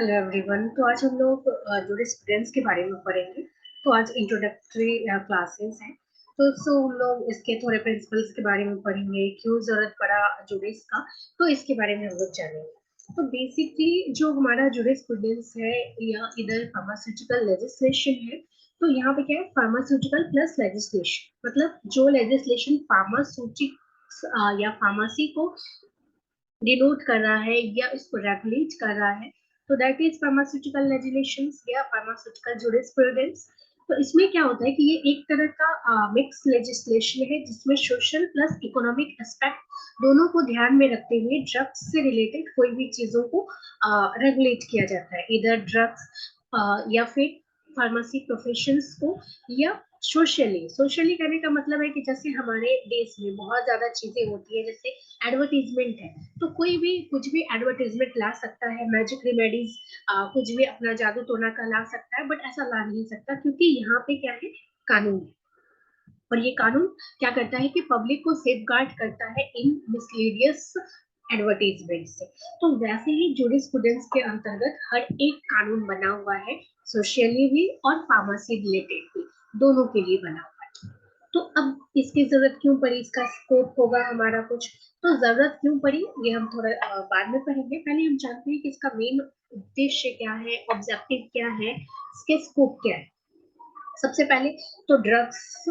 Hello everyone. तो आज हम लोग जूरिस्प्रूडेंस के बारे में पढ़ेंगे। तो आज इंट्रोडक्टरी क्लासेस हैं। तो हम लोग इसके थोड़े प्रिंसिपल्स के बारे में पढ़ेंगे, क्यों जरूरत पड़ा जूरिस का, तो इसके बारे में हम लोग जानेंगे। तो बेसिकली जो हमारा जूरिस्प्रूडेंस है या इधर फार्मास्यूटिकल लेजिस्लेशन है, तो यहाँ पे क्या है, फार्मास्यूटिकल प्लस लेजिस्लेशन, मतलब जो लेजिस्लेशन फार्मास्यूटिक्स या फार्मेसी को डिनोट कर रहा है या इसको रेगुलेट कर रहा है, तो दैट इज फार्मास्यूटिकल लेजिस्लेशंस या फार्मास्यूटिकल जूरिस्प्रूडेंस। तो इसमें क्या होता है कि ये एक तरह का मिक्स लेजिस्लेशन है जिसमें सोशल प्लस इकोनॉमिक एस्पेक्ट दोनों को ध्यान में रखते हुए ड्रग्स से रिलेटेड कोई भी चीजों को रेगुलेट किया जाता है, इधर ड्रग्स या फिर फार्मेसी प्रोफेशंस को, या सोशली। सोशली करने का मतलब है कि जैसे हमारे देश में बहुत ज्यादा चीजें होती है, जैसे एडवर्टीजमेंट है, तो कोई भी कुछ भी एडवर्टीजमेंट ला सकता है, मैजिक रेमेडीज कुछ भी अपना जादू टोना का ला सकता है, बट ऐसा ला नहीं सकता क्योंकि यहाँ पे क्या है, कानून है। और ये कानून क्या करता है कि पब्लिक को सेफ गार्ड करता है इन मिसलीडियस एडवर्टीजमेंट से। तो वैसे ही जूरिस्प्रूडेंस के अंतर्गत हर एक कानून बना हुआ है, सोशली भी और फार्मेसी रिलेटेड भी, दोनों के लिए बना हुआ है। तो अब इसकी जरूरत क्यों पड़ी, इसका स्कोप होगा हमारा कुछ, तो जरूरत क्यों पड़ी ये हम थोड़ा बाद में पढ़ेंगे। पहले हम जानते हैं कि इसका मेन उद्देश्य क्या है, ऑब्जेक्टिव क्या है, इसके स्कोप क्या है। सबसे पहले तो ड्रग्स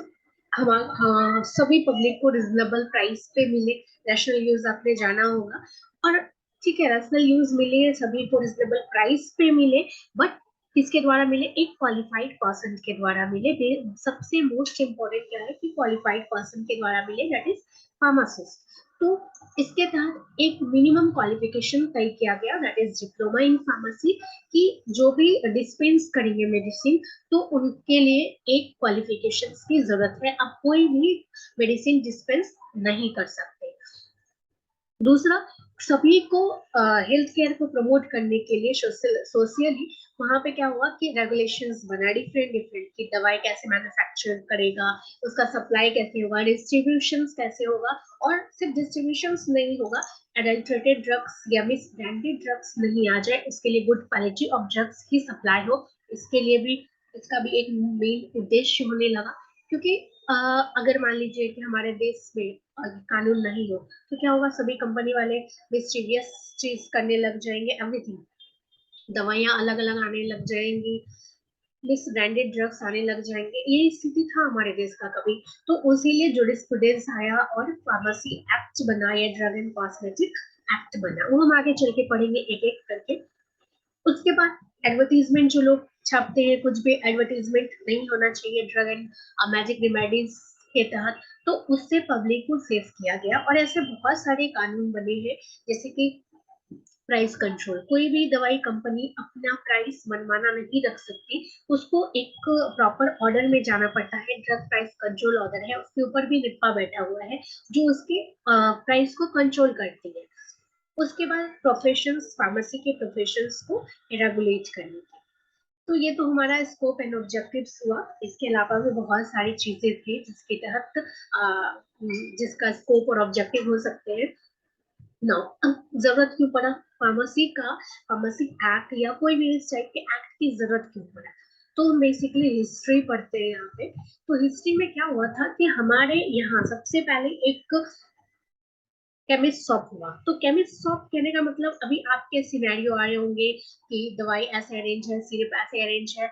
हम हाँ, सभी पब्लिक को रिजनेबल प्राइस पे मिले, रैशनल यूज आपने जाना होगा। और ठीक है, रैशनल यूज मिले, सभी को रिजनेबल प्राइस पे मिले, बट किसके द्वारा मिले, एक क्वालिफाइड पर्सन के द्वारा मिले। सबसे मोस्ट इम्पोर्टेंट क्या है कि क्वालिफाइड पर्सन के द्वारा मिले, दैट इज फार्मासिस्ट। तो इसके तहत एक मिनिमम क्वालिफिकेशन तय किया गया, that is diploma in pharmacy, कि जो भी डिस्पेंस करेंगे मेडिसिन, तो उनके लिए एक क्वालिफिकेशन की जरूरत है। अब कोई भी मेडिसिन डिस्पेंस नहीं कर सकते। दूसरा, सभी को हेल्थ केयर को प्रमोट करने के लिए सोशली वहां पे क्या हुआ कि रेगुलेशंस बना डिफरेंट डिफरेंट, की दवाई कैसे मैन्युफैक्चर करेगा, उसका सप्लाई कैसे होगा, डिस्ट्रीब्यूशन कैसे होगा। और सिर्फ डिस्ट्रीब्यूशन नहीं होगा, एडल्ट्रेटेड ड्रग्स या मिस ब्रांडेड ड्रग्स नहीं आ जाए, उसके लिए गुड क्वालिटी ऑफ ड्रग्स की सप्लाई हो, इसके लिए भी इसका भी एक मेन उद्देश्य होने लगा। क्योंकि अगर मान लीजिए कि हमारे देश में कानून नहीं हो, तो क्या होगा, सभी कंपनी वाले मिस्टीरियस चीज करने लग जाएंगे, एवरीथिंग, दवाइयां अलग अलग आने लग जाएंगी, मिस ब्रांडेड ड्रग्स आने लग जाएंगे। ये स्थिति था हमारे देश का कभी, तो उसीलिए जुडिस्प्रूडेंस आया और फार्मेसी एक्ट बना या ड्रग एंड कॉस्मेटिक एक्ट बना, वो हम आगे चल के पढ़ेंगे एक एक करके। उसके बाद एडवर्टीजमेंट जो लोग छापते हैं, कुछ भी एडवर्टीजमेंट नहीं होना चाहिए ड्रग एंड मैजिक रेमेडीज के तहत, तो उससे पब्लिक को सेव किया गया। और ऐसे बहुत सारे कानून बने हैं, जैसे कि प्राइस कंट्रोल, कोई भी दवाई कंपनी अपना प्राइस मनमाना नहीं रख सकती, उसको एक प्रॉपर ऑर्डर में जाना पड़ता है, ड्रग प्राइस कंट्रोल ऑर्डर है, उसके ऊपर भी निप्पा बैठा हुआ है जो उसके प्राइस को कंट्रोल करती है। उसके बाद प्रोफेशंस, फार्मेसी के प्रोफेशंस को रेगुलेट करने की। तो ये तो हमारा स्कोप एंड ऑब्जेक्टिव्स हुआ। इसके अलावा भी बहुत सारी चीजें थी जिसके तहत जिसका स्कोप और ऑब्जेक्टिव हो सकते हैं। नाउ अब जरूरत क्यों पड़ा फार्मेसी का, फार्मेसी एक्ट या कोई भी इस टाइप के एक्ट की जरूरत क्यों पड़ा, तो हम बेसिकली हिस्ट्री पढ़ते हैं यहाँ पे। तो हिस्ट्री में क्या हुआ था कि हमारे यहाँ सबसे पहले एक केमिस्ट शॉप हुआ। तो केमिस्ट शॉप कहने का मतलब, अभी आपके सिनेरियो आ रहे होंगे कि दवाई ऐसे अरेंज है, सिर्फ ऐसे अरेंज है,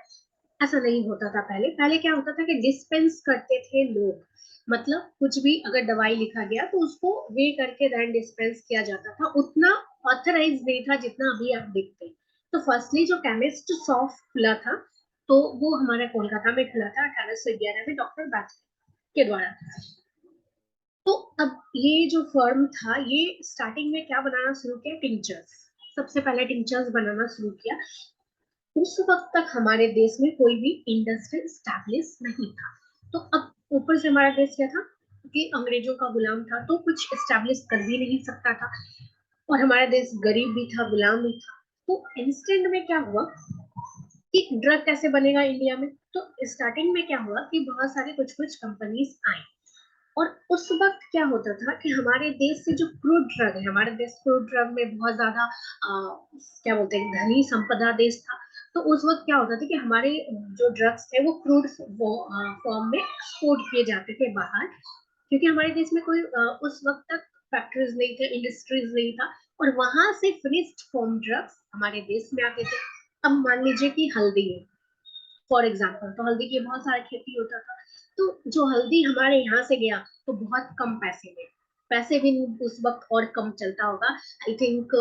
ऐसा नहीं होता था। पहले पहले क्या होता था कि डिस्पेंस करते थे लोग, मतलब कुछ भी अगर दवाई लिखा गया तो उसको वे करके देन डिस्पेंस किया जाता था, उतना ऑथराइज नहीं था जितना अभी आप देखते हैं। तो फर्स्टली जो केमिस्ट शॉप खुला था, तो वो हमारे कोलकाता में खुला था 1811 में, डॉक्टर बैथ के द्वारा। तो अब ये जो फर्म था, ये स्टार्टिंग में क्या बनाना शुरू किया, टिंचर्स, सबसे पहले टिंचर्स बनाना शुरू किया। उस वक्त तक हमारे देश में कोई भी इंडस्ट्री स्टैब्लिश नहीं था। तो अब ऊपर से हमारा देश क्या था कि अंग्रेजों का गुलाम था, तो कुछ स्टैब्लिश कर भी नहीं सकता था, और हमारा देश गरीब भी था, गुलाम भी था। तो इंस्टेंट में क्या हुआ कि ड्रग कैसे बनेगा इंडिया में, तो स्टार्टिंग में क्या हुआ कि बहुत सारे कुछ कुछ कंपनीज आई, और उस वक्त क्या होता था कि हमारे देश से जो क्रूड ड्रग है, हमारे देश क्रूड ड्रग में बहुत ज्यादा क्या बोलते हैं, धनी संपदा देश था। तो उस वक्त क्या होता था कि हमारे जो ड्रग्स थे वो क्रूड फॉर्म में एक्सपोर्ट किए जाते थे बाहर, क्योंकि हमारे देश में कोई उस वक्त तक फैक्ट्रीज नहीं थे, इंडस्ट्रीज नहीं था, और वहां से फिनिश्ड फॉर्म ड्रग्स हमारे देश में आते थे। अब मान लीजिए कि हल्दी है, फॉर एग्जाम्पल, तो हल्दी की बहुत सारा खेती होता था। तो जो हल्दी हमारे यहाँ से गया तो बहुत कम पैसे में, पैसे भी उस वक्त और कम चलता होगा, आई थिंक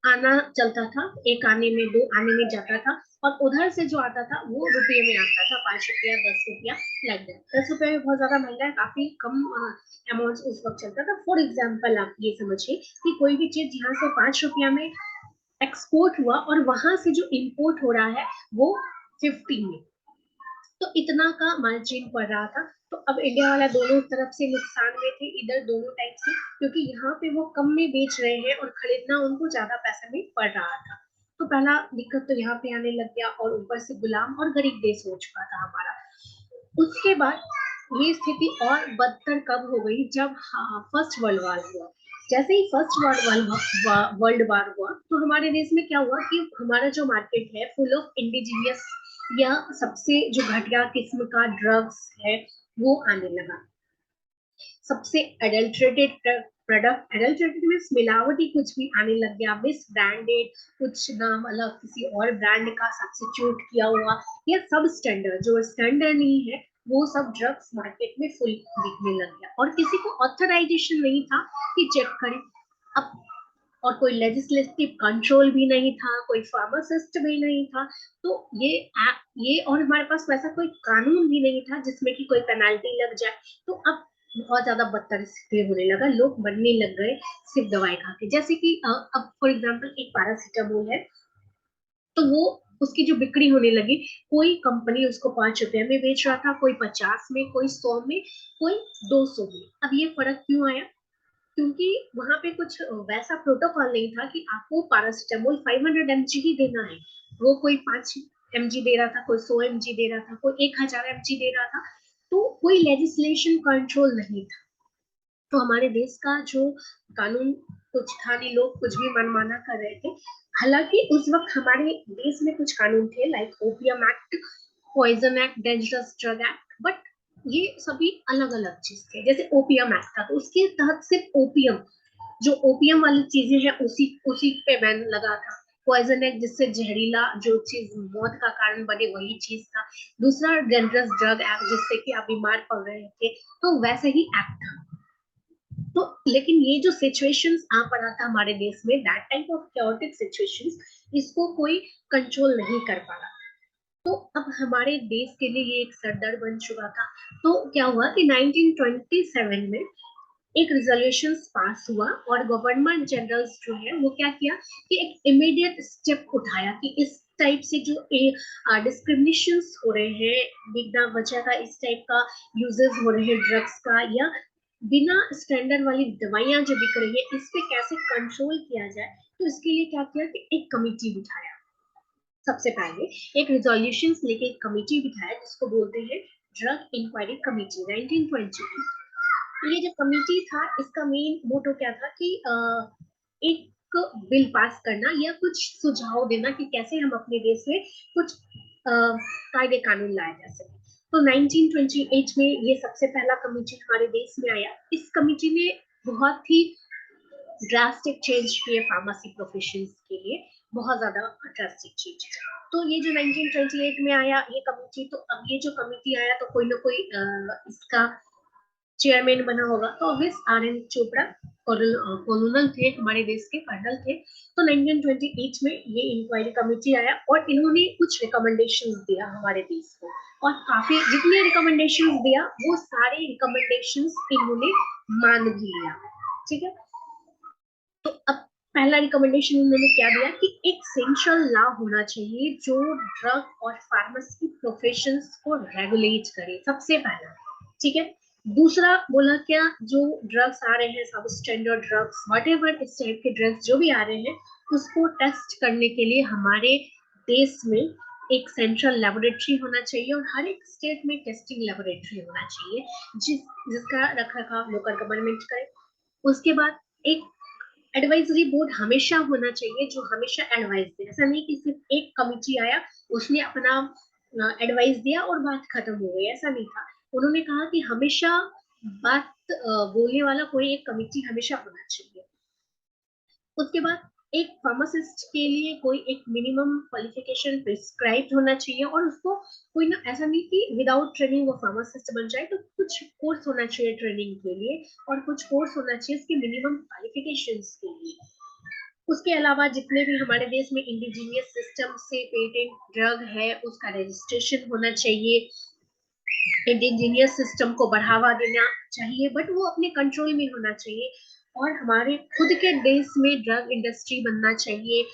आना चलता था, एक आने में, दो आने में जाता था, और उधर से जो आता था वो रुपये में आता था, 5 रुपया, 10 रुपया, लाइक दैट। 10 रुपया भी बहुत ज्यादा महंगा है, काफी कम अमाउंट उस वक्त चलता था। फॉर एग्जाम्पल आप ये समझिए कि कोई भी चीज यहाँ से 5 रुपया में एक्सपोर्ट हुआ और वहां से जो इम्पोर्ट हो रहा है वो 50 में, तो इतना का मार्जिन पड़ रहा था। तो अब इंडिया वाला दोनों तरफ से नुकसान में थे, इधर दोनों टाइप से, क्योंकि यहाँ पे वो कम में बेच रहे हैं और खरीदना उनको ज्यादा पैसे में पड़ रहा था। तो पहला दिक्कत तो यहाँ पे आने लग गया, और ऊपर से गुलाम और गरीब देश हो चुका था हमारा। उसके बाद ये स्थिति और बदतर कब हो गई, जब फर्स्ट वर्ल्ड वार हुआ। जैसे ही फर्स्ट वर्ल्ड वार हुआ तो हमारे देश में क्या हुआ कि हमारा जो मार्केट है फुल ऑफ इंडिजीनियस या सबसे जो घटिया किस्म का ड्रग्स है वो आने लगा। सबसे एडल्ट्रेटेड प्रोडक्ट, एडल्ट्रेटेड मीन्स मिलावटी कुछ भी आने लग गया, मिस ब्रांडेड, कुछ नाम अलग किसी और ब्रांड का सब्स्टिट्यूट किया हुआ, या सब स्टैंडर्ड, जो स्टैंडर्ड नहीं है वो सब ड्रग्स मार्केट में फुल बिकने लग गया, और किसी को ऑथराइजेशन नहीं था कि चेक करें। अब और कोई लेजिस्लेटिव कंट्रोल भी नहीं था, कोई फार्मासिस्ट भी नहीं था, तो ये और हमारे पास वैसा कोई कानून भी नहीं था जिसमें कि कोई पेनाल्टी लग जाए। तो अब बहुत ज्यादा बदतर स्थिति होने लगा, लोग मरने लग गए सिर्फ दवाई खा के। जैसे कि अब फॉर एग्जाम्पल एक पैरासीटामोल है, तो वो उसकी जो बिक्री होने लगी, कोई कंपनी उसको 5 रुपए में बेच रहा था, कोई 50 में, कोई 100 में, कोई 200 में। अब ये फर्क क्यों आया? क्योंकि वहां पे कुछ वैसा प्रोटोकॉल नहीं था कि आपको पैरासिटामोल 500 mg ही देना है। वो कोई 5 mg दे रहा था, कोई 100 mg दे रहा था, कोई 1000 mg दे रहा था। तो कोई लेजिस्लेशन कंट्रोल नहीं था। तो हमारे देश का जो कानून कुछ था नहीं, लोग कुछ भी मनमाना कर रहे थे। हालांकि उस वक्त हमारे देश में कुछ कानून थे, like opium act, poison act, dangerous drug act, but ये सभी अलग अलग चीज थे। जैसे ओपियम एक्ट था तो उसके तहत सिर्फ ओपियम, जो ओपियम वाली चीजें हैं उसी उसी पे बैन लगा था। पॉइजन एक्ट जिससे जहरीला जो चीज मौत का कारण बने वही चीज था। दूसरा डेंजरस ड्रग एक्ट जिससे कि आप बीमार पड़ रहे थे, तो वैसे ही एक्ट था। तो लेकिन ये जो सिचुएशंस आ पड़ा था हमारे देश में, that type of chaotic situations, इसको कोई कंट्रोल नहीं कर पा रहा। तो अब हमारे देश के लिए ये एक सरदर्द बन चुका था। तो क्या हुआ कि 1927 में एक रिजोल्यूशन पास हुआ, और गवर्नमेंट जनरल्स जो है वो क्या किया कि एक इमीडिएट स्टेप उठाया कि इस टाइप से जो डिस्क्रिमिनेशन हो रहे हैं, बिना वजह का इस टाइप का यूजेस हो रहे हैं ड्रग्स का, या बिना स्टैंडर्ड वाली दवाइयां जो बिक रही है, इस पे कैसे कंट्रोल किया जाए। तो इसके लिए क्या किया कि एक कमिटी बिठाया। सबसे पहले एक रिजोल्यूशन लेके एक कमिटी बिठाया जिसको बोलते हैं ड्रग इंक्वायरी कमिटी, 1920। ये जो कमिटी था इसका मेन मोटो क्या था कि एक बिल पास करना या कुछ सुझाव देना कि कैसे हम अपने देश में कुछ कायदे कानून लाए जा सके। तो 1928 में ये सबसे पहला कमिटी हमारे देश में आया। इस कमिटी ने बहुत ही ड्रास्टिक चेंज किए फार्मेसी प्रोफेशन के लिए, बहुत ज्यादा ड्रास्टिक चेंज। तो ये जो 1928 में आया ये कमिटी, तो अब ये जो कमिटी आया तो कोई ना कोई इसका चेयरमैन बना होगा, तो ऑब्वियस आर.एन. चोपड़ा कॉलोनल थे, हमारे देश के कर्नल थे। तो 1928 में ये इंक्वायरी कमेटी आया और इन्होंने कुछ रिकमेंडेशंस दिया हमारे देश को, और काफी जितने रिकमेंडेशंस दिया वो सारे रिकमेंडेशंस इन्होंने मान भी लिया। ठीक है, तो अब पहला रिकमेंडेशन उन्होंने क्या दिया कि एक सेंट्रल लॉ होना चाहिए जो ड्रग और फार्मेसी प्रोफेशंस को रेगुलेट करे, सबसे पहला। ठीक है, दूसरा बोला क्या, जो ड्रग्स आ रहे हैं, सब स्टैंडर्ड ड्रग्स, व्हाटएवर इस टाइप के ड्रग्स जो भी आ रहे हैं, उसको टेस्ट करने के लिए हमारे देश में एक सेंट्रल लेबोरेटरी होना चाहिए और हर एक स्टेट में टेस्टिंग लेबोरेटरी होना चाहिए जिसका रखरखाव लोकल गवर्नमेंट करे। उसके बाद एक एडवाइजरी बोर्ड हमेशा होना चाहिए जो हमेशा एडवाइस दे। ऐसा नहीं कि सिर्फ एक कमिटी आया उसने अपना एडवाइस दिया और बात खत्म हो गई, ऐसा नहीं था। उन्होंने कहा कि हमेशा बात बोलने वाला कोई एक कमिटी हमेशा होना चाहिए। उसके बाद एक फार्मासिस्ट के लिए कोई एक मिनिमम क्वालिफिकेशन प्रिस्क्राइब होना चाहिए और उसको कोई ना, ऐसा नहीं कि विदाउट ट्रेनिंग वो फार्मासिस्ट बन जाए, तो कुछ कोर्स होना चाहिए ट्रेनिंग के लिए और कुछ कोर्स होना चाहिए उसके मिनिमम क्वालिफिकेशंस के लिए। उसके अलावा जितने भी हमारे देश में इंडिजीनियस सिस्टम से पेटेंट ड्रग है उसका रजिस्ट्रेशन होना चाहिए। इंडिजीनियस सिस्टम को बढ़ावा देना चाहिए बट वो अपने कंट्रोल में होना चाहिए और हमारे खुद के देश में ड्रग इंडस्ट्री बनना चाहिए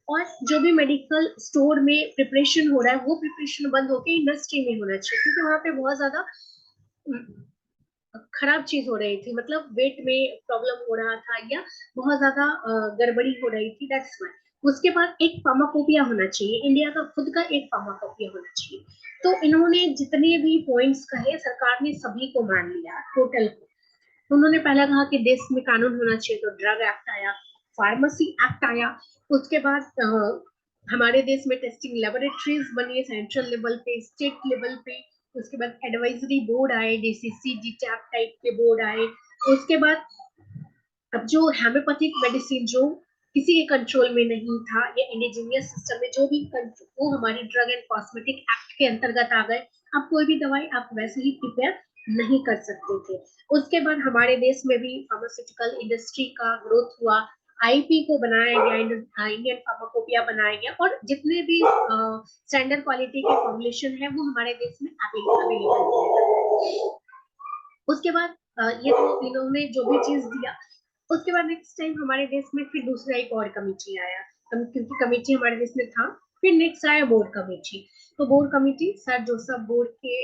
और जो भी मेडिकल स्टोर में प्रिपरेशन हो रहा है वो प्रिपरेशन बंद होकर इंडस्ट्री में होना चाहिए, क्योंकि वहाँ पे बहुत ज्यादा खराब चीज हो रही थी, मतलब वेट में प्रॉब्लम हो रहा था या बहुत ज्यादा गड़बड़ी हो रही थी, दैट्स व्हाई। उसके बाद एक फार्माकोपिया होना चाहिए, इंडिया का खुद का एक फार्माकोपिया होना चाहिए। तो इन्होंने जितने भी पॉइंट्स कहे सरकार ने सभी को मान लिया टोटल। उन्होंने पहला कहा कि देश में कानून होना चाहिए, तो ड्रग एक्ट आया, फार्मेसी एक्ट आया। उसके बाद हमारे देश में टेस्टिंग लेबोरेटरीज बनी सेंट्रल लेवल पे, स्टेट लेवल पे। उसके बाद एडवाइजरी बोर्ड आए, डीसीसी डीटैप टाइप के बोर्ड आए। उसके बाद अब जो हेम्योपैथिक मेडिसिन जो किसी के कंट्रोल में नहीं था या इंडिजीनियस सिस्टम में जो भी वो हमारी ड्रग एंड कॉस्मेटिक एक्ट के अंतर्गत आ गए। अब कोई भी दवाई आप वैसे ही प्रिपेयर नहीं कर सकते थे। उसके बाद हमारे देश में भी फार्मास्यूटिकल इंडस्ट्री का ग्रोथ हुआ, आईपी को बनाया गया, इंडियन फार्माकोपिया बनाया गया और जितने भी स्टैंडर्ड क्वालिटी के फॉर्मुलेशन है वो हमारे देश में अवेलेबल। उसके बाद ये तो इन्होंने जो भी चीज दिया। उसके बाद नेक्स्ट टाइम हमारे देश में फिर दूसरा एक और कमेटी आया, क्योंकि कमेटी हमारे देश में था। फिर नेक्स्ट आया बोर्ड कमेटी। तो board committee sir Joseph board के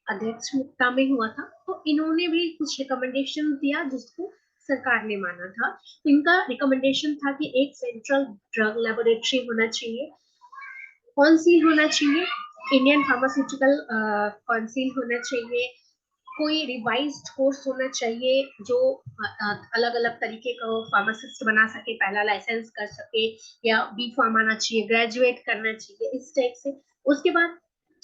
अध्यक्षता में हुआ था। तो इन्होंने भी कुछ रिकमेंडेशन दिया जिसको सरकार ने माना था। तो इनका रिकमेंडेशन था कि एक सेंट्रल ड्रग लेबोरेटरी होना चाहिए, काउंसिल होना चाहिए, इंडियन फार्मास्यूटिकल काउंसिल होना चाहिए, कोई रिवाइज्ड कोर्स होना चाहिए जो अलग अलग तरीके का फार्मासिस्ट बना सके, पहला लाइसेंस कर सके या बी फार्म आना चाहिए, ग्रेजुएट करना चाहिए, इस टाइप से। उसके बाद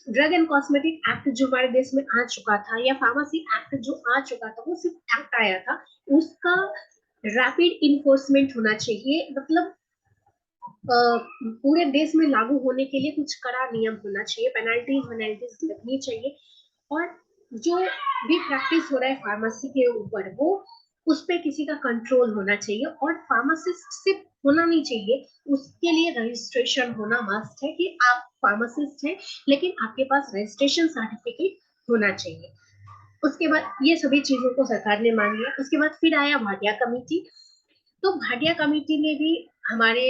ड्रग एंड कॉस्मेटिक एक्ट जो हमारे देश में आ चुका था या फार्मेसी एक्ट जो आ चुका था, वो सिर्फ एक्ट आया था, उसका रैपिड इन्फोर्समेंट होना चाहिए। मतलब पूरे देश में लागू होने के लिए कुछ कड़ा नियम होना चाहिए, पेनल्टीज लगनी चाहिए और जो भी प्रैक्टिस हो रहा है फार्मेसी के ऊपर वो उस पर किसी का कंट्रोल होना चाहिए और फार्मासिस्ट सिर्फ होना नहीं चाहिए, उसके लिए रजिस्ट्रेशन होना मस्ट है कि आप फार्मासिस्ट हैं लेकिन आपके पास रजिस्ट्रेशन सर्टिफिकेट होना चाहिए। उसके बाद ये सभी चीजों को सरकार ने मान लिया। उसके बाद फिर आया भाटिया कमेटी। तो भाटिया कमेटी ने भी हमारे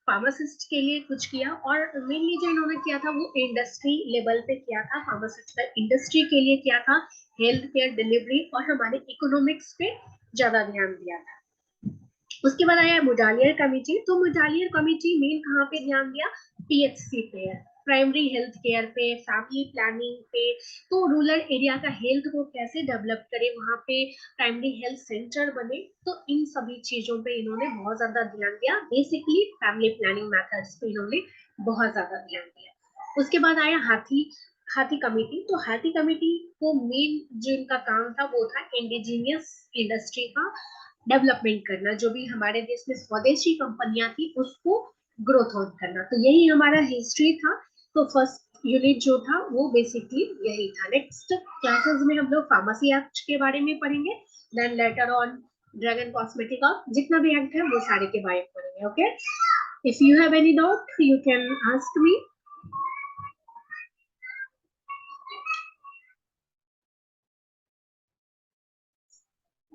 फार्मासिस्ट के लिए कुछ किया और मेनली जो इन्होंने किया था वो इंडस्ट्री लेवल पे किया था, फार्मास्यूटिकल इंडस्ट्री के लिए किया था, हेल्थ केयर डिलीवरी और हमारे इकोनॉमिक्स पे ज्यादा ध्यान दिया था। उसके बाद आया मुडालियर कमेटी। तो मुडालियर कमेटी मेन कहाँ पे ध्यान दिया, पीएचसी पे, प्राइमरी हेल्थ केयर पे, फैमिली प्लानिंग पे। तो रूरल एरिया का हेल्थ को कैसे डेवलप करे, वहाँ पे प्राइमरी हेल्थ सेंटर बने, तो इन सभी चीजों पे इन्होंने बहुत ज्यादा ध्यान दिया। बेसिकली फैमिली प्लानिंग मेथड्स पे इन्होंने बहुत ज्यादा ध्यान दिया। उसके बाद आया हाथी कमेटी। तो हाथी कमेटी को मेन जो इनका काम था वो था इंडिजीनियस इंडस्ट्री का डेवलपमेंट करना, जो भी हमारे देश में स्वदेशी कंपनियां थी उसको ग्रोथ ऑन करना। तो यही हमारा हिस्ट्री था। तो फर्स्ट यूनिट जो था वो बेसिकली यही था। नेक्स्ट क्लासेस में हम लोग फार्मेसी एक्ट के बारे में पढ़ेंगे, then later on drug and cosmetic act, जितना भी एक्ट है वो सारे के बारे में पढ़ेंगे। Okay, if you have any doubt you can ask me.